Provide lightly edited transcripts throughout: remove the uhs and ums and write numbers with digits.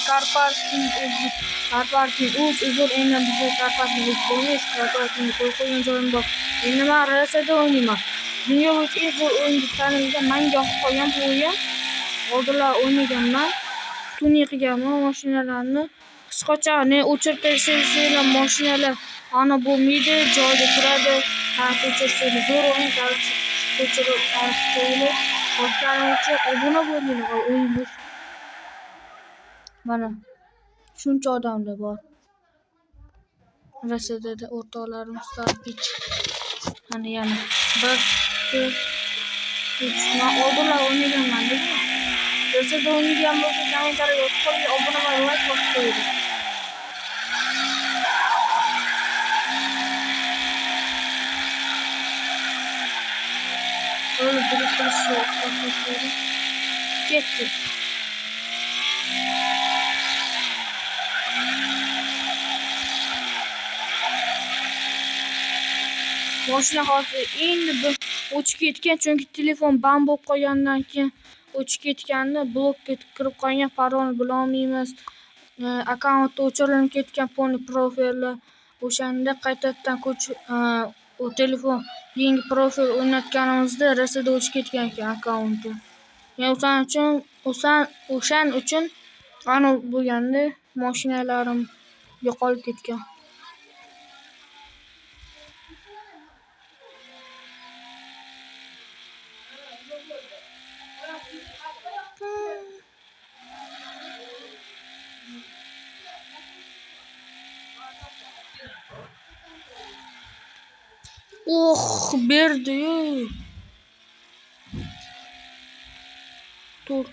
car parking uzr endi bizga car parking bo'lmaydi. Car parking qo'ygan joyim bor. Endi men RS'da o'ynayman. Dunyo bo'yicha eng zo'r o'yin deb tanilgan menga yoqib qolgan bu o'yin. Oldinlar o'ynaganman. Tuning qilganman mashinalarni. Hech qachon o'chirib tashlaysizlar mashinalar ana bo'lmaydi, joyida turadi. Ko'chirib zo'r o'yin ko'chirib qo'yilib qolgani uchun obuna bo'linglar o'yinga. Mana shuncha odamlar bor. RS'da o'rtoqlarim Starbich. Mana yana 1 2 3 men oldinlar o'ynaganman lekin RS'da o'ynagan bo'lsa kommentariyga yozib qo'ying, obuna va like bosib qo'ying. Böyle bir ketdik. Mashina hozir endi bir o'chib ketgan, chunki telefon band bo'lib qolgandan keyin o'chib ketganda blokka kirib qolgan, parolni bilolmaymiz. Akkauntda o'chirilib ketgan profillar o'shanda qaytadan o telefon yangi profil o'rnatganimizda RS'da o'chib ketgan ekan akkaunti. O'shaning uchun ana bo'lganda mashinalarim yo'qolib ketgan. Berdi-yu. Tur.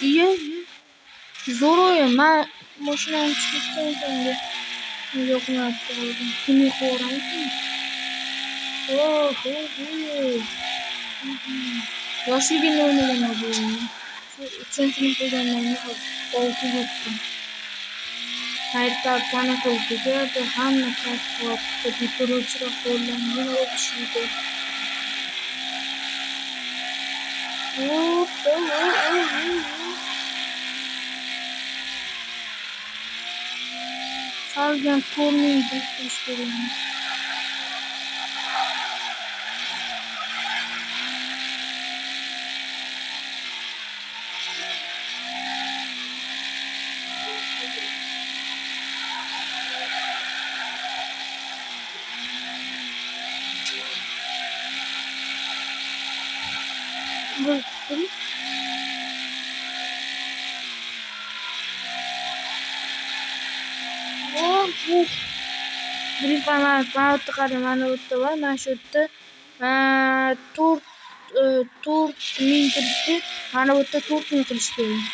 Iya. Zo'r o'yin. Men mashinani chiqishdan endi yo'qlab qoldim. Kuni ko'ramanmi? Yoshligimda o'ynaganman bu o'yinni. Shu 3-sinfdaman olti yetdim. Hayotda qanaqa tugadi, hamma kasbda bitiruvchilar qo'llangan o'qishdi. Salgan ko'rmaydi ish ko'rmaydi. Mana qarang, mana bu yerda va mana shu yerda 4000 turibdi. Mana bu yerda 4000 qilish kerak.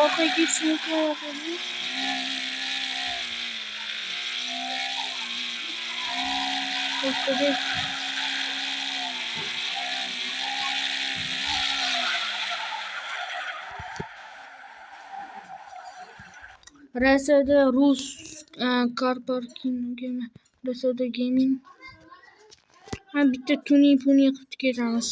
Orqaga ketishim kerak. O'rtada RS'da rus car parking RS'da gaming. Bitta tuning qilib ketamiz.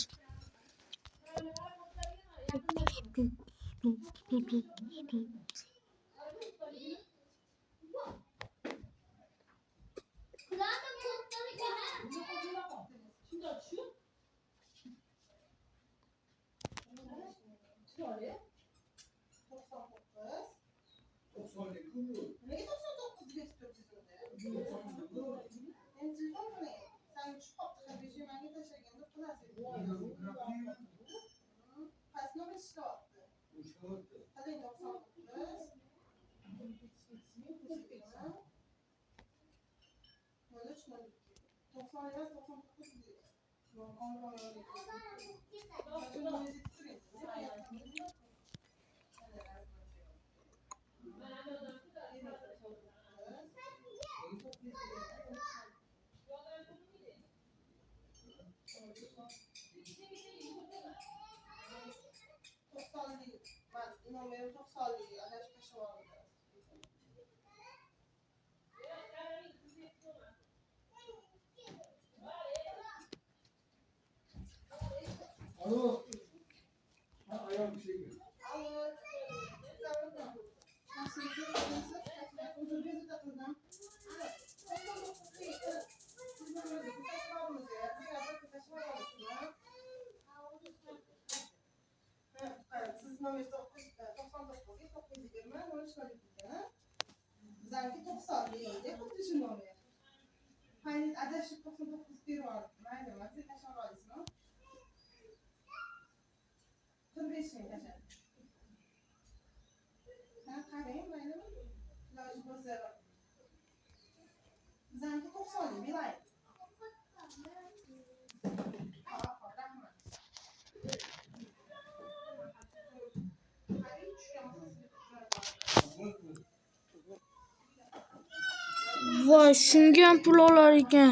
Voy, shunga ham pul olar ekan.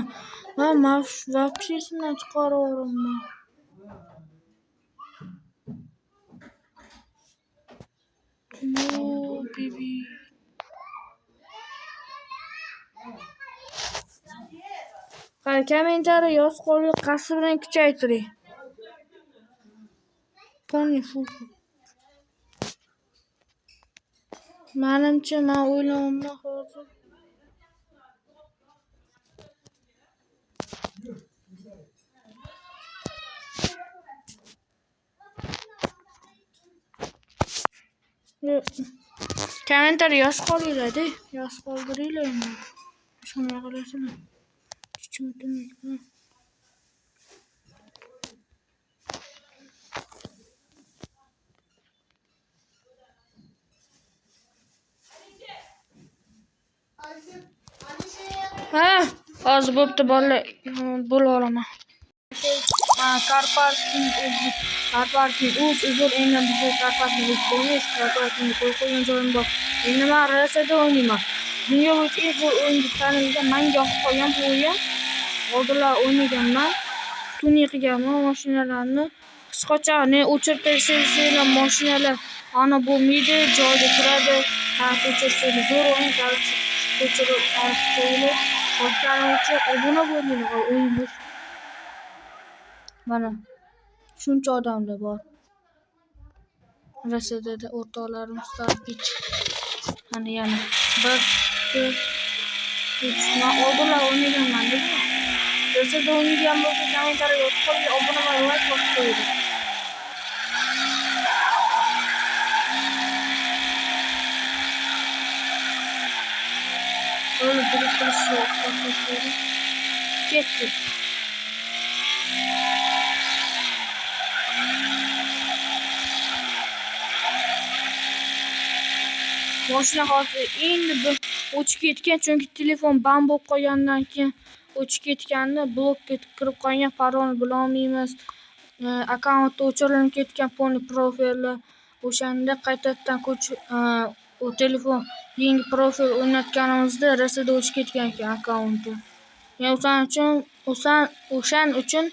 Ha, вообще esimdan chiqarib No, baby. Qani kommentariy yozib qo'ying, qasr bilan kuchaytiring. Menimcha, men o'ylayapman hozir. Kommentariy yozib qo'yinglar-da, yozib qoldiringlar. Shunday qilasizlar. Chuchum. Ha, hozir bo'pti bolalar, bo'la olaman. Karparking o'z uzr endi bizga Karparking o'z bo'lmaydi. Karparking qo'ygan joyim bor. Endi men RSda o'ynayman. Dunyo bo'yicha eng zo'r o'yin tanilgan menga yoqib qolgan bu o'yin. Oldinlar o'ynaganman. Tuning qilganman mashinalarni. Hech qachon o'chirib tashlaysizlar mashinalar. Ana bo'lmaydi, joyda turadi. Ko'chirib zo'r o'yin ko'chirib qo'yilib. Qolganim uchun obuna bo'linglar o'yinga. Mana shuncha odamlar bor. RSda o'rtoqlarim Starbich. Mana yana 1 2 3 men oldinlar o'ynaganman. RSda o'ynagan bo'lsa kommentariy yozib qo'ying, obuna va like bosib qo'ying. Böyle bir ketdi. Mashina hozir endi bir o'chib ketgan, chunki telefon band bo'lib qolgandan keyin o'chib ketganda blokka kirib qolgan, parolni bilolmaymiz. Akkauntda o'chirilib ketgan profillar. O'shanda qaytadan o telefon yangi profil o'rnatganimizda RSda o'chib ketgan ekan akkaunti. O'shan uchun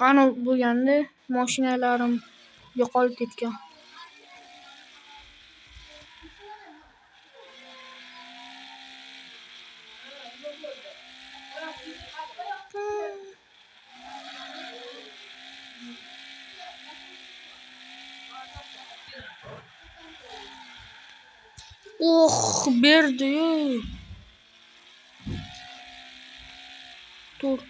ana bo'lganda mashinalarim yo'qolib ketgan. Berdi-yu. Dur.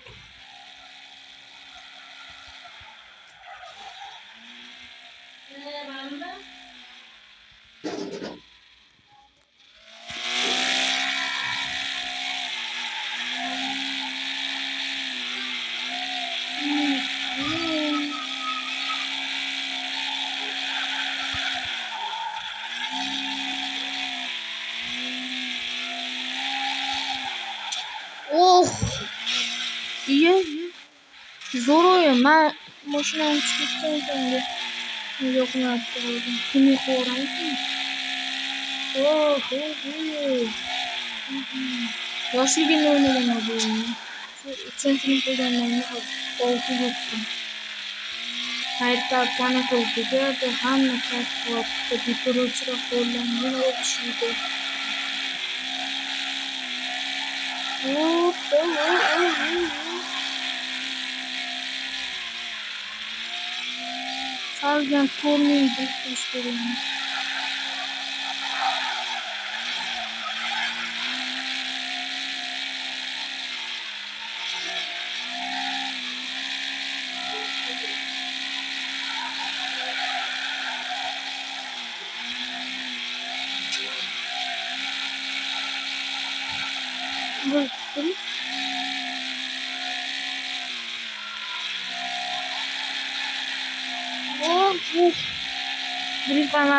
Iya. Zo'r o'yin. Men mashinani chiqib ketganimga yoqmayapti hozir. Kuni ko'ramanki. Yoshligimda o'ynaganman bu o'yinni. Shu 3-sinfdagiman o'qib o'tdim. Hayotda qanaqa hamma qaytib bitiruvchilar qo'llangan o'qishdi. Salgan ko'rmay qilish kerak. Birinchi mana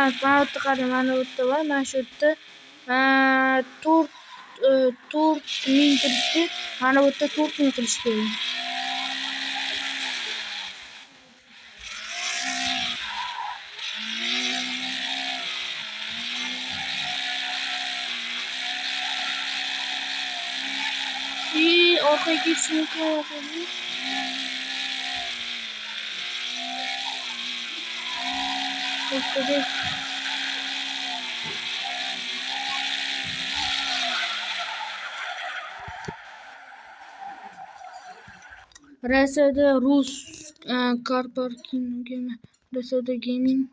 qarang, mana bu yerda va mana shu yerda 4 ming turibdi. Mana bu yerda 4 ming qilish kerak. Orqaga ketishim kerak. To'xtadi. Rossiyada rus car parkingi, Rossiyada gaming.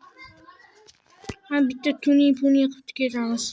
Bitta tuni qilib ketamiz.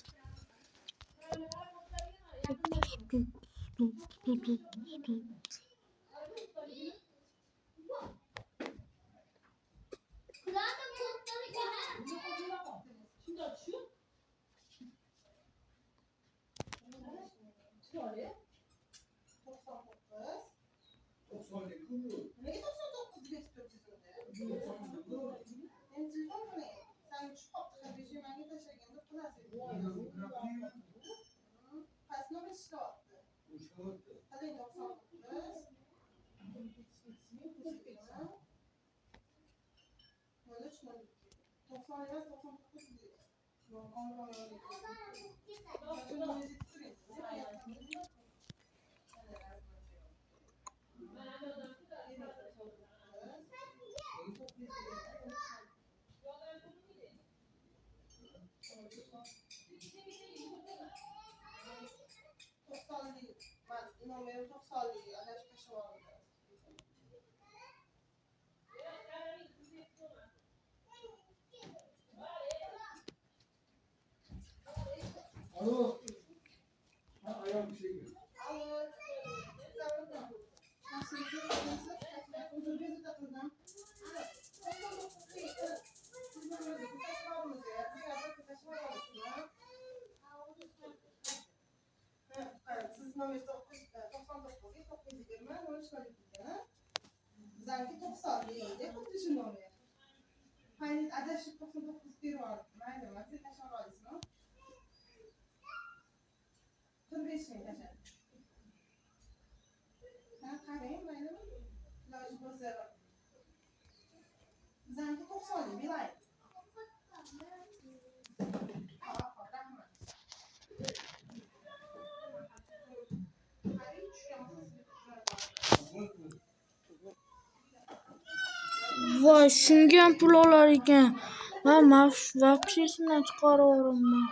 Voy, shunga ham pul olar ekan. Men вообще esimdan chiqaraveribman.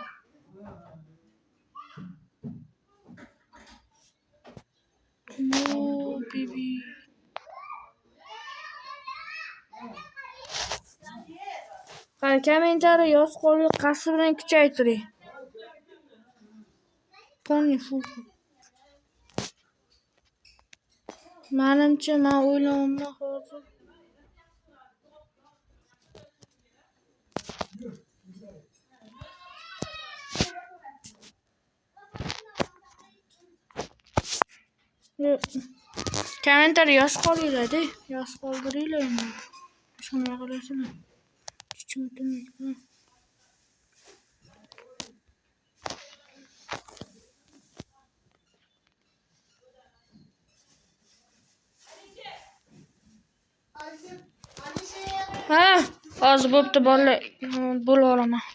Bibi. Kommentariy yoz qo'yib, qasr bilan kuchaytiring. Menimcha, men o'ylayapman hozir. Kommentariy yoz qo'yinglar-da, yoz qoldiringlar. Shunday qilasizlar. Tushundim. Hozir bo'pti bolalar, bo'lib olaman.